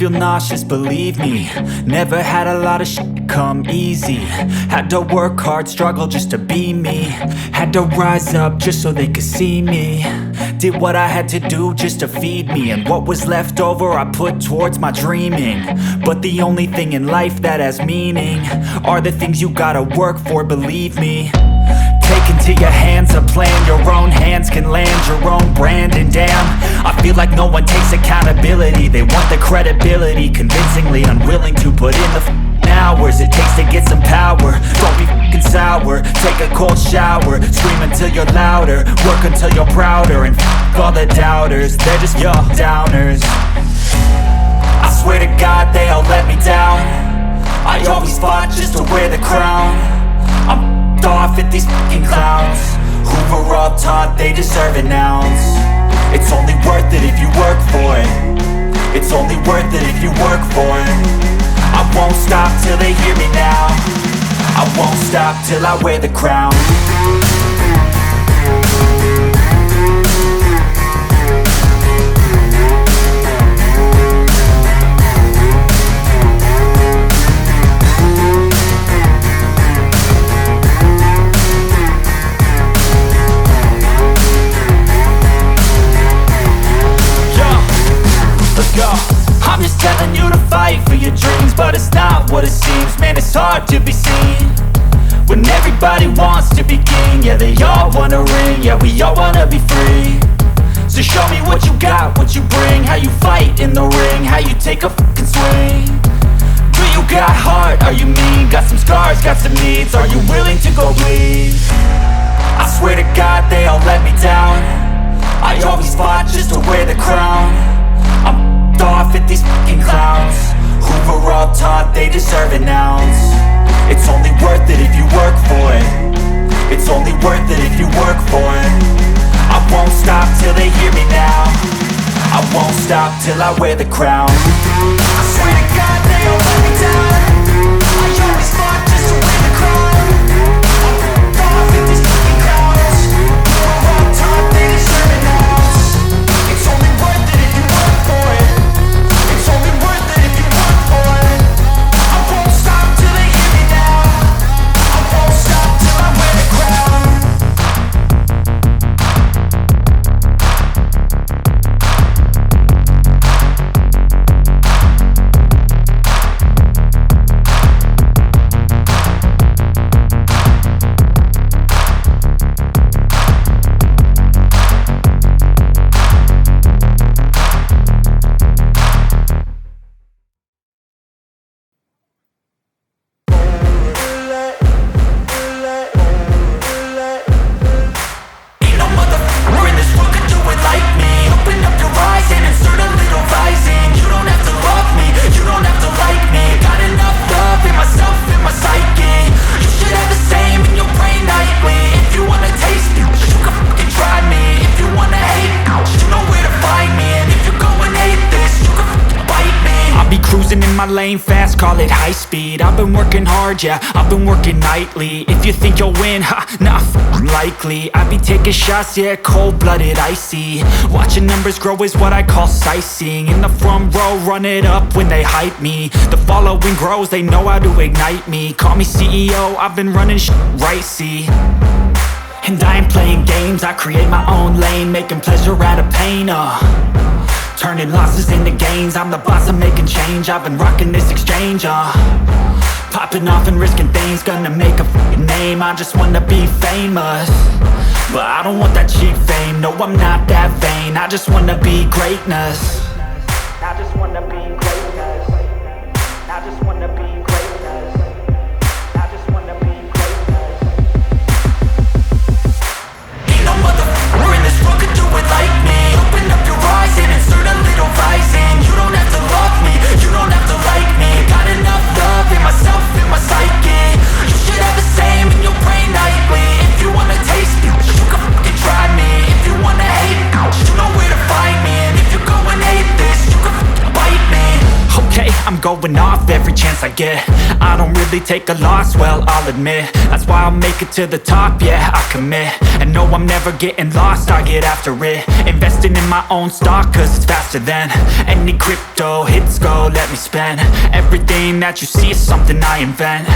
feel nauseous, believe me. Never had a lot of shit come easy. Had to work hard, struggle just to be me. Had to rise up just so they could see me. Did what I had to do just to feed me, and what was left over I put towards my dreaming. But the only thing in life that has meaning are the things you gotta work for, believe me. Take into your hands a plan, your own hands can land your own brand. And damn, I feel like no one takes accountability. They want the credibility, convincingly unwilling to put in the hours it takes to get some power. Don't be f***ing sour, take a cold shower. Scream until you're louder, work until you're prouder. And f*** all the doubters, they're just your downers. I swear to God they all let me down. I always fought just to wear the crown. I'm off at these fucking clowns who were all taught they deserve an ounce. It's only worth it if you work for it. It's only worth it if you work for it. I won't stop till they hear me now. I won't stop till I wear the crown. I'm just telling you to fight for your dreams, but it's not what it seems. Man, it's hard to be seen when everybody wants to be king. Yeah, they all wanna ring, yeah, we all wanna be free. So show me what you got, what you bring, how you fight in the ring, how you take a fucking swing. Do you got heart, are you mean? Got some scars, got some needs, are you willing to go bleed? I swear to God they all let me down. I always fought just to wear the crown. I'm off at these fucking clowns who were all taught they deserve an ounce. It's only worth it if you work for it. It's only worth it if you work for it. I won't stop till they hear me now. I won't stop till I wear the crown. I swear to God they all let me down. I always fought just to wear the crown. I'm off at these fucking clowns who were all taught they deserve an ounce. It's only worth it if you work for it. It's only worth it if you work for it. I won't stop till they hear me now. I won't stop till I wear the crown. Lane fast, call it high speed. I've been working hard, yeah, I've been working nightly. If you think you'll win, ha, not likely. I be taking shots, yeah, cold-blooded, icy. Watching numbers grow is what I call sightseeing. In the front row, run it up when they hype me. The following grows, they know how to ignite me. Call me CEO, I've been running shit right, see. And I ain't playing games, I create my own lane, making pleasure out of pain, turning losses into gains. I'm the boss, I'm making change. I've been rocking this exchange, popping off and risking things. Gonna make a f***ing name. I just wanna be famous, but I don't want that cheap fame. No, I'm not that vain. I just wanna be greatness. I just wanna be greatness. I just wanna be greatness. I just wanna be greatness. Ain't no motherfucker in this world could do it like me. Open up your eyes and insert a little rising. You don't have to love me, you don't have to like me. Got enough love in myself, in my psyche. You should have the same in your brain nightly. If you wanna taste me, you can fucking try me. If you wanna hate, you know where to find me. And if you're going hate I'm going off every chance I get. I don't really take a loss, well, I'll admit. That's why I'll make it to the top, yeah, I commit. And no, I'm never getting lost, I get after it. Investing in my own stock, cause it's faster than any crypto hits go, let me spend. Everything that you see is something I invent,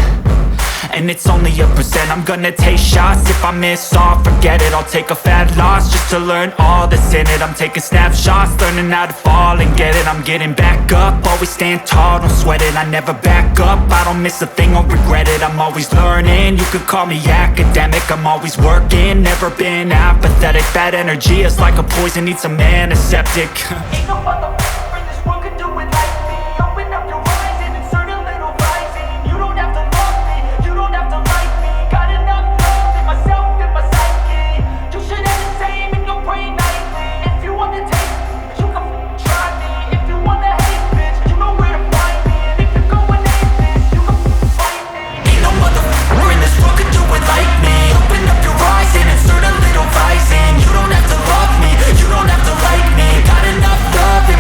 and it's only a percent. I'm gonna take shots, if I miss all, forget it. I'll take a fat loss just to learn all that's in it. I'm taking snapshots, learning how to fall and get it. I'm getting back up, always stand tall, don't sweat it. I never back up, I don't miss a thing or regret it. I'm always learning, you could call me academic. I'm always working, never been apathetic. Bad energy is like a poison, needs some antiseptic. Ain't no motherfucker in this world could do it like me. Open up your eyes and insert a little rising. You don't have to love me, you don't have to like me. Got enough love in myself and my psyche. You should have the same in your brain nightly. If you wanna taste me, you can try me. If you wanna hate, bitch, you know where to find me. And if you're going aimless, you can fight me. Ain't no motherfucker in this world could do it like me. Open up your eyes and insert a little rising. You don't have to love me, you don't have to like me. Got enough love in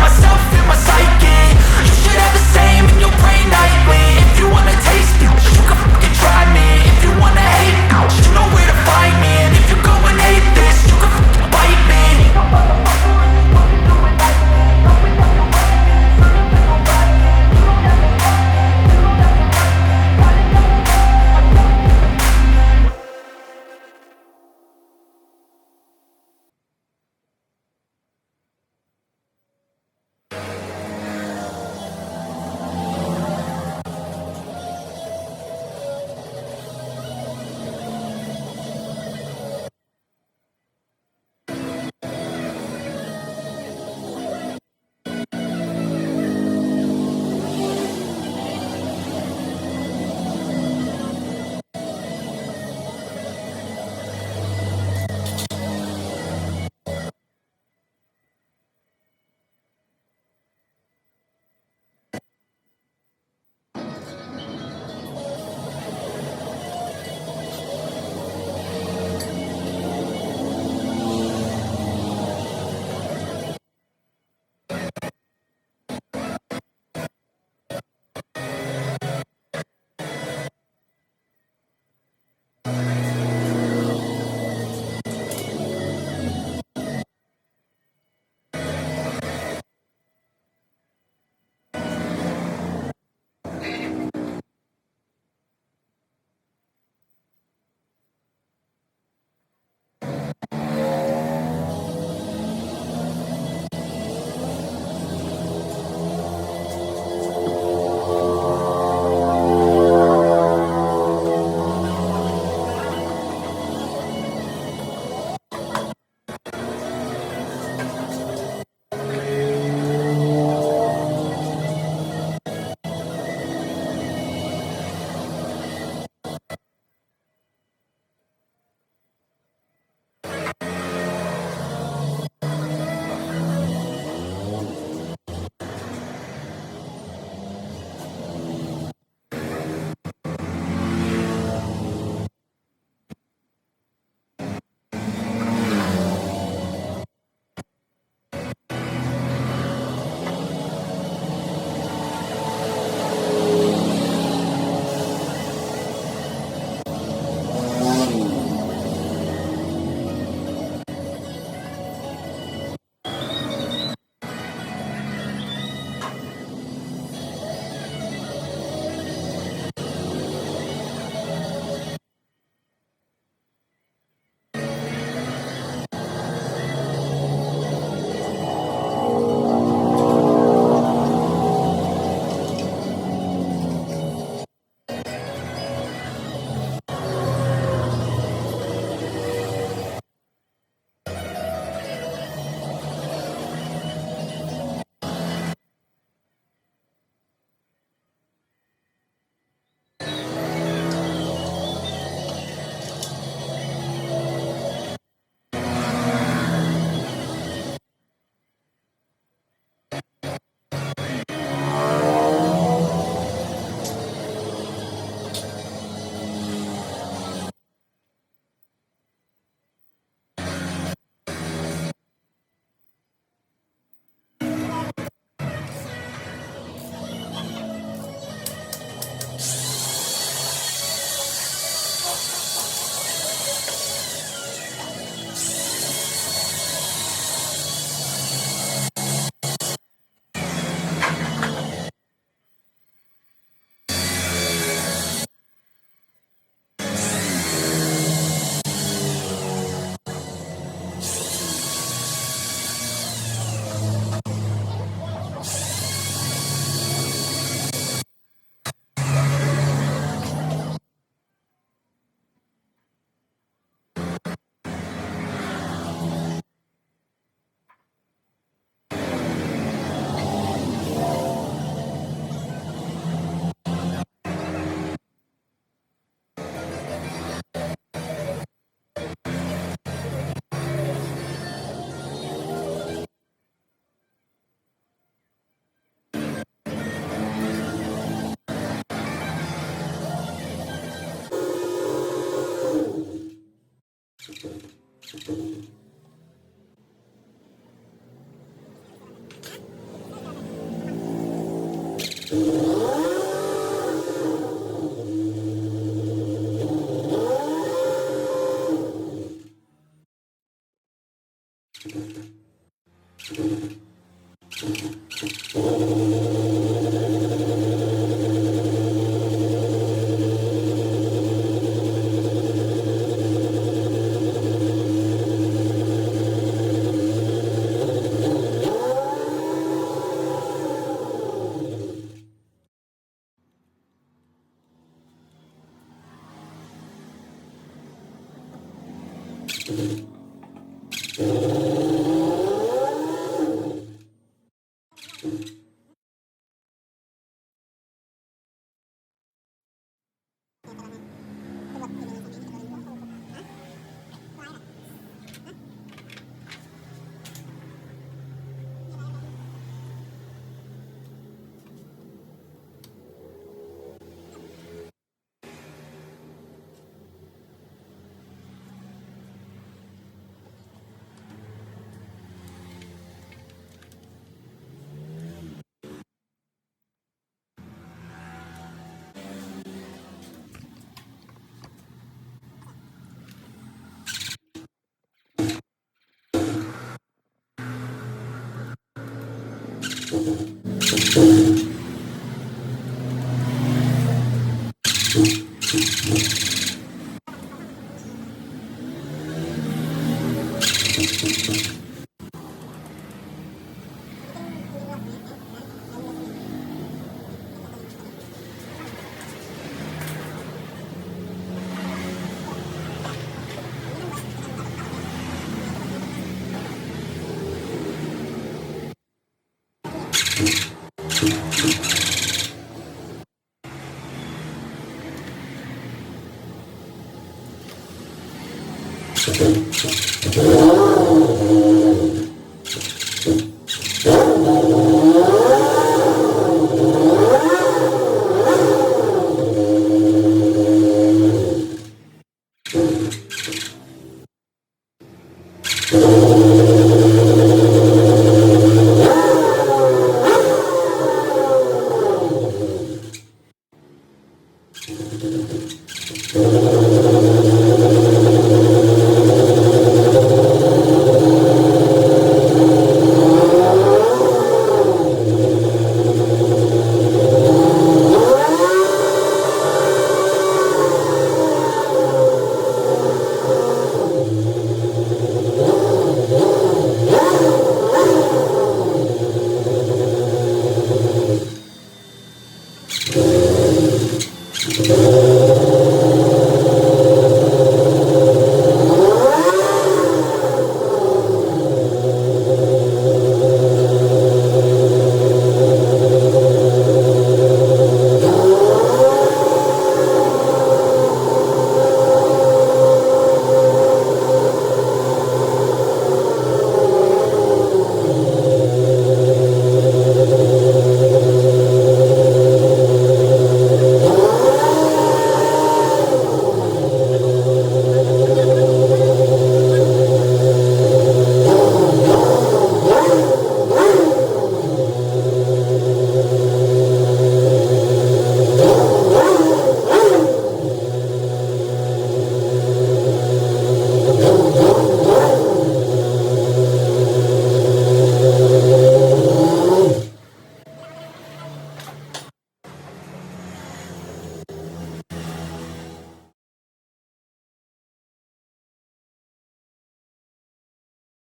You